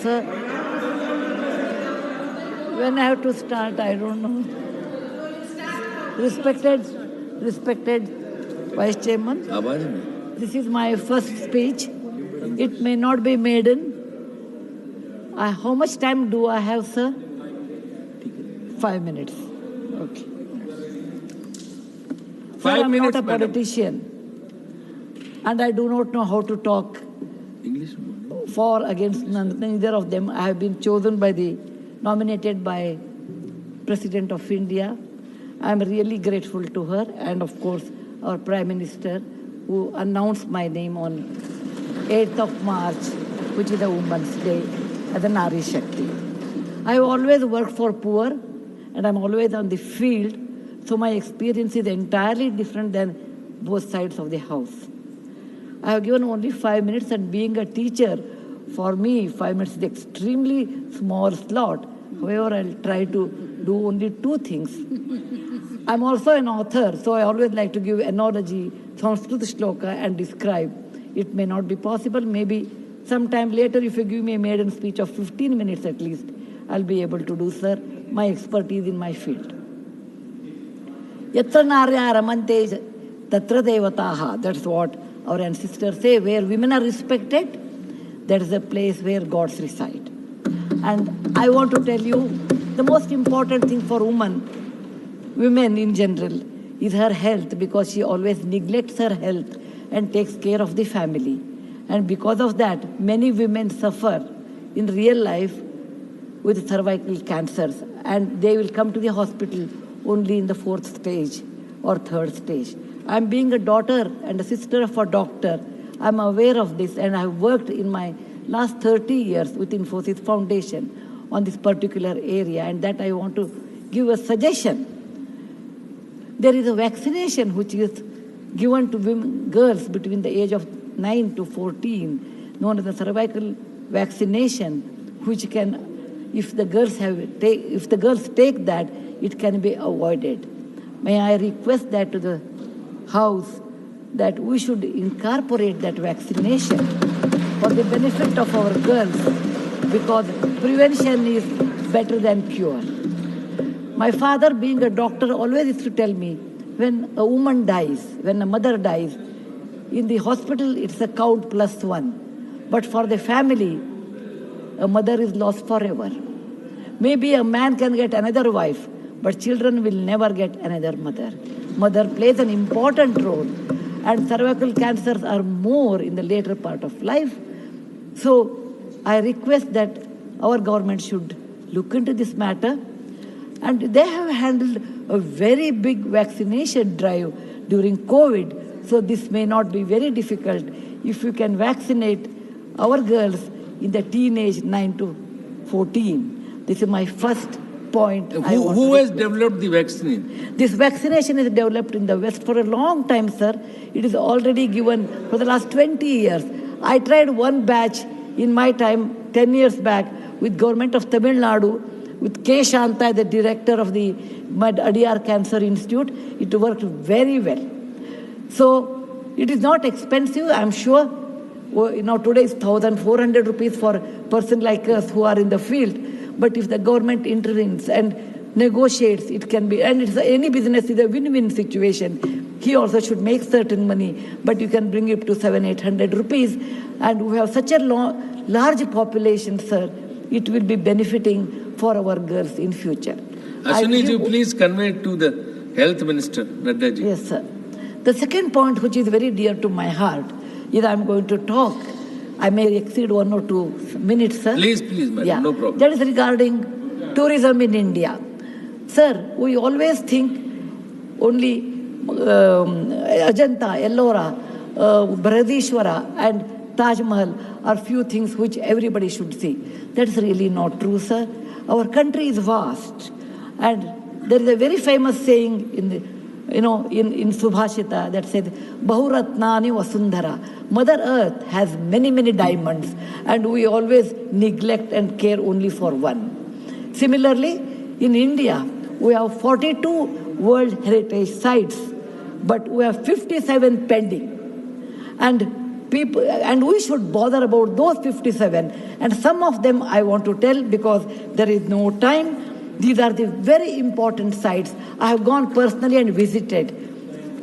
sir. When I have to start, I don't know. Respected Vice Chairman, this is my first speech. It may not be maiden. How much time do I have, sir? 5 minutes. Okay. 5 minutes, I'm not a politician. And I do not know how to talk English for against neither of them. I have been nominated by President of India. I am really grateful to her and of course our Prime Minister who announced my name on 8th of March, which is a Women's Day, as a Nari Shakti. I have always worked for poor and I'm always on the field, so my experience is entirely different than both sides of the house. I have given only 5 minutes, and being a teacher, for me, 5 minutes is an extremely small slot. However, I'll try to do only 2 things. I'm also an author, so I always like to give analogy, Sanskrit shloka, and describe. It may not be possible. Maybe sometime later, if you give me a maiden speech of 15 minutes at least, I'll be able to do, sir, my expertise in my field. Yatra narya ramante tatra devataha. That's what our ancestors say. Where women are respected, that is a place where gods reside. And I want to tell you, the most important thing for women in general, is her health, because she always neglects her health and takes care of the family. And because of that, many women suffer in real life with cervical cancers, and they will come to the hospital only in the 4th stage or 3rd stage. I'm being a daughter and a sister of a doctor. I'm aware of this, and I've worked in my last 30 years with Infosys Foundation on this particular area, and that I want to give a suggestion. There is a vaccination which is given to girls between the age of 9 to 14, known as the cervical vaccination, which can, if the girls take that, it can be avoided. May I request that to the House that we should incorporate that vaccination for the benefit of our girls, because prevention is better than cure. My father, being a doctor, always used to tell me, when a woman dies, when a mother dies, in the hospital it's a count +1. But for the family, a mother is lost forever. Maybe a man can get another wife, but children will never get another mother. Mother plays an important role, and cervical cancers are more in the later part of life. So I request that our government should look into this matter. And they have handled a very big vaccination drive during COVID, so this may not be very difficult if you can vaccinate our girls in the teenage 9 to 14. This is my first point. Who has developed the vaccine? This vaccination is developed in the West for a long time, sir. It is already given for the last 20 years. I tried one batch in my time, 10 years back, with government of Tamil Nadu, with K. Shanta, the director of the Adiyar Cancer Institute. It worked very well. So it is not expensive, I'm sure. Today is 1,400 rupees for a person like us who are in the field. But if the government intervenes and negotiates, it can be, and any business is a win-win situation. He also should make certain money, but you can bring it to 700-800 rupees. And we have such a large population, sir, it will be benefiting for our girls in future. Ashwini, please convey it to the Health Minister, Nadda ji. Yes, sir. The second point, which is very dear to my heart, is I'm going to talk. I may exceed 1 or 2 minutes, sir. Please, madam, no problem. That is regarding tourism in India. Sir, we always think only Ajanta, Ellora, Bharadishwara and Taj Mahal are few things which everybody should see. That's really not true, sir. Our country is vast. And there is a very famous saying in Subhashita that said, Bahuratnani Vasundhara. Mother Earth has many, many diamonds, and we always neglect and care only for one. Similarly, in India, we have 42 World Heritage Sites, but we have 57 pending. And people, and we should bother about those 57. And some of them I want to tell because there is no time. These are the very important sites. I have gone personally and visited.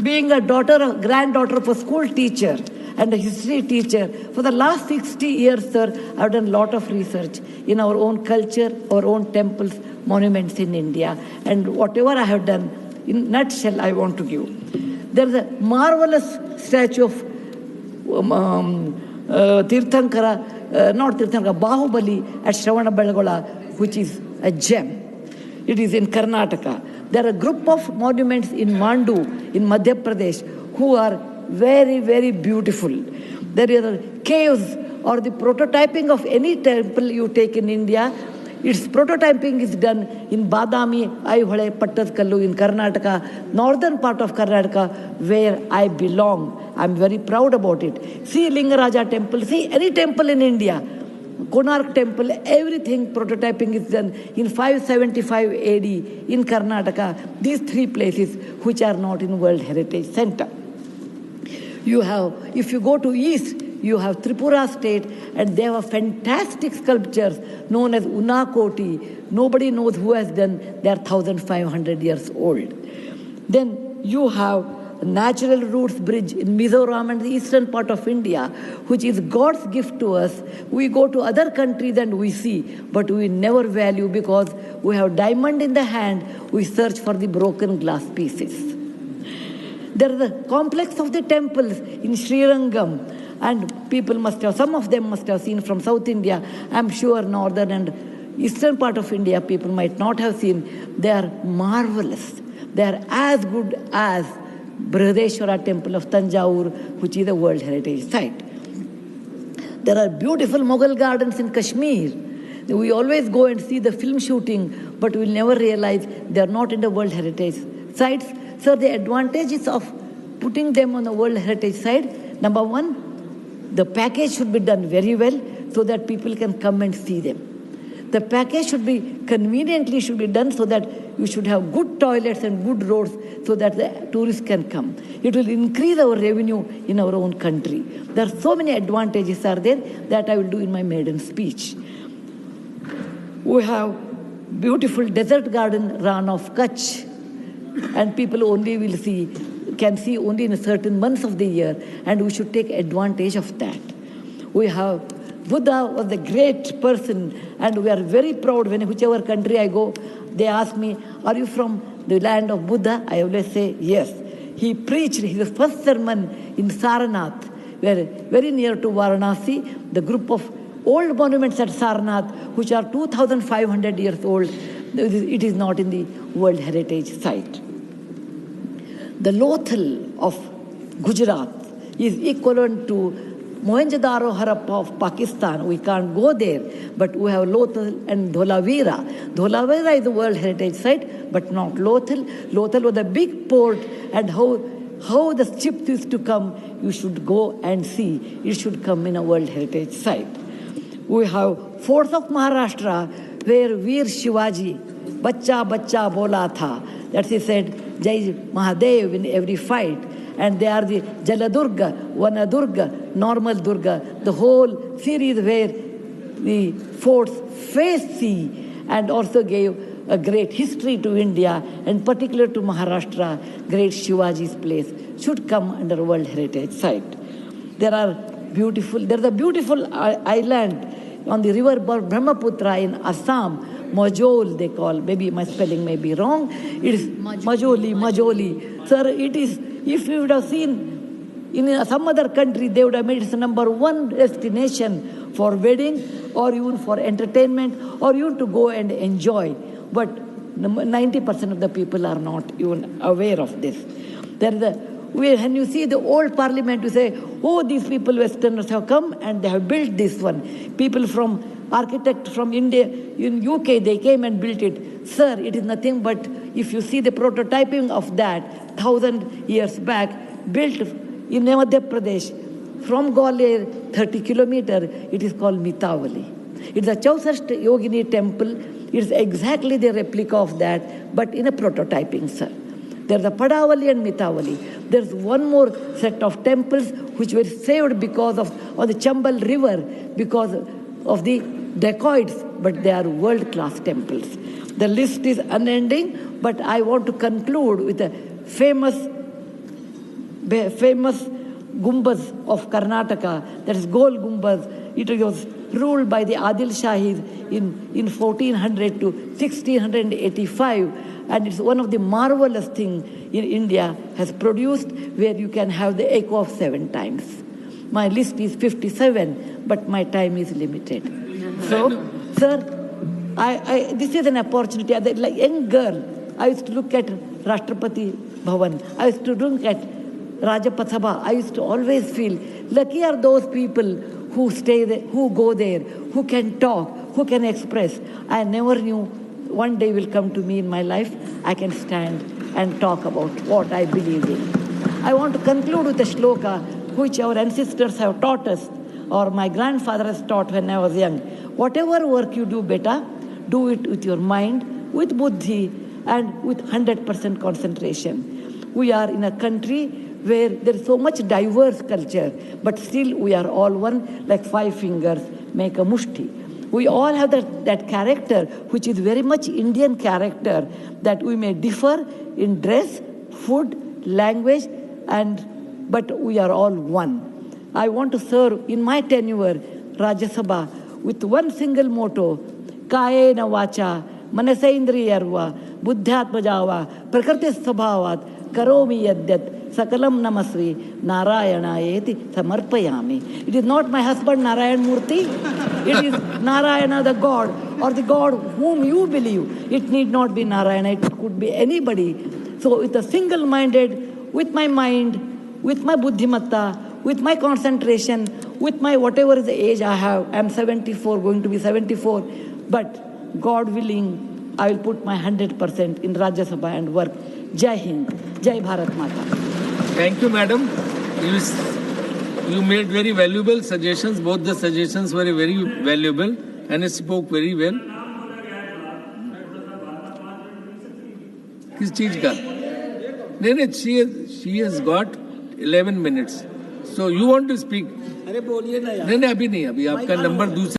Being a granddaughter of a school teacher and a history teacher, for the last 60 years, sir, I have done a lot of research in our own culture, our own temples, monuments in India. And whatever I have done, in nutshell, I want to give. There is a marvelous statue of Bahubali at Shravanabelagola, which is a gem. It is in Karnataka. There are a group of monuments in Mandu, in Madhya Pradesh, who are very, very beautiful. There are caves or the prototyping of any temple you take in India. Its prototyping is done in Badami, Aivhale, Pattadkallu in Karnataka, northern part of Karnataka, where I belong. I'm very proud about it. See Lingaraja temple, see any temple in India, Konark temple, everything prototyping is done in 575 AD in Karnataka. These three places which are not in World Heritage Center. You have, if you go to east, you have Tripura state, and they have fantastic sculptures known as Unakoti. Nobody knows who has done. They are 1,500 years old. Then you have Natural Roots Bridge in Mizoram and the eastern part of India, which is God's gift to us. We go to other countries and we see, but we never value because we have diamond in the hand. We search for the broken glass pieces. There is a complex of the temples in Srirangam, and people must have, some of them must have seen from South India. I'm sure northern and eastern part of India people might not have seen. They are marvelous. They are as good as Brihadeshwara temple of Tanjavur, which is a World Heritage Site. There are beautiful Mughal gardens in Kashmir. We always go and see the film shooting, but we'll never realize they are not in the World Heritage Sites. So the advantages of putting them on the World Heritage Site, number one, the package should be done very well so that people can come and see them. The package should be conveniently done so that you should have good toilets and good roads so that the tourists can come. It will increase our revenue in our own country. There are so many advantages are there that I will do in my maiden speech. We have beautiful desert garden Ran of Kutch, and people only can see only in certain months of the year, and we should take advantage of that. We have Buddha was a great person, and we are very proud when whichever country I go, they ask me, are you from the land of Buddha? I always say, yes. He preached his first sermon in Sarnath, where very near to Varanasi, the group of old monuments at Sarnath, which are 2,500 years old, it is not in the World Heritage Site. The Lothal of Gujarat is equivalent to Mohenjo-daro Harappa of Pakistan. We can't go there, but we have Lothal and Dholavira. Dholavira is a World Heritage Site, but not Lothal. Lothal was a big port, and how the ships used to come, you should go and see. It should come in a World Heritage Site. We have Forts of Maharashtra, where Veer Shivaji, Bachcha Bachcha Bola Tha, that he said, Jai Mahadev in every fight. And they are the Jaladurga, Vanadurga, Normal Durga, the whole series where the forts faced sea and also gave a great history to India, and particular to Maharashtra, great Shivaji's place should come under World Heritage Site. There's a beautiful island on the river Brahmaputra in Assam, Majol they call, maybe my spelling may be wrong. It is Majoli. Sir, it is, if you would have seen in some other country, they would have made it the number one destination for wedding or even for entertainment or even to go and enjoy. But 90% of the people are not even aware of this. When you see the old parliament, you say, oh, these people, Westerners have come and they have built this one. People from architect from India, in UK, they came and built it. Sir, it is nothing but, if you see the prototyping of that 1,000 years back, built in Madhya Pradesh, from Gwalior, 30 kilometers, it is called Mitavali. It's a Chausast Yogini temple. It's exactly the replica of that, but in a prototyping, sir. There's the Padavali and Mitavali. There's one more set of temples which were saved because of the Chambal River, because of the dacoits, but they are world-class temples. The list is unending, but I want to conclude with a famous Gumbaz of Karnataka, that is Gol Gumbaz. It was ruled by the Adil Shahis in 1400 to 1685, and it's one of the marvelous things in India has produced, where you can have the echo of 7 times. My list is 57, but my time is limited. So, sir, this is an opportunity. Like young girl, I used to look at Rashtrapati Bhavan. I used to look at Rajpath Sabha. I used to always feel lucky are those people who stay there, who go there, who can talk, who can express. I never knew one day will come to me in my life, I can stand and talk about what I believe in. I want to conclude with a shloka which our ancestors have taught us, or my grandfather has taught when I was young. Whatever work you do, beta, do it with your mind, with buddhi, and with 100% concentration. We are in a country where there is so much diverse culture, but still we are all one, like 5 fingers make a mushti. We all have that character, which is very much Indian character, that we may differ in dress, food, language, but we are all one. I want to serve in my tenure, Rajya Sabha, with one single motto, Kayena Vacha, Manasendriyarva, Buddhyatmajava, Prakriti Sabhavat, Karomi Yadyat, Sakalam Namasri, Narayana Samarpayami. It is not my husband Narayan Murty. It is Narayana the God, or the God whom you believe. It need not be Narayana, it could be anybody. So with a single-minded, with my mind, with my buddhimatta, with my concentration, with my whatever is the age I have, I am 74, going to be 74, but God willing, I will put my 100% in Rajya Sabha and work. Jai Hind, Jai Bharat Mata. Thank you, madam. You made very valuable suggestions. Both the suggestions were very valuable, and you spoke very well. किस चीज का? नहीं, she has got 11 minutes. So you want to speak? अरे बोलिए ना यार. नहीं, अभी नहीं, अभी आपका नंबर दूसरा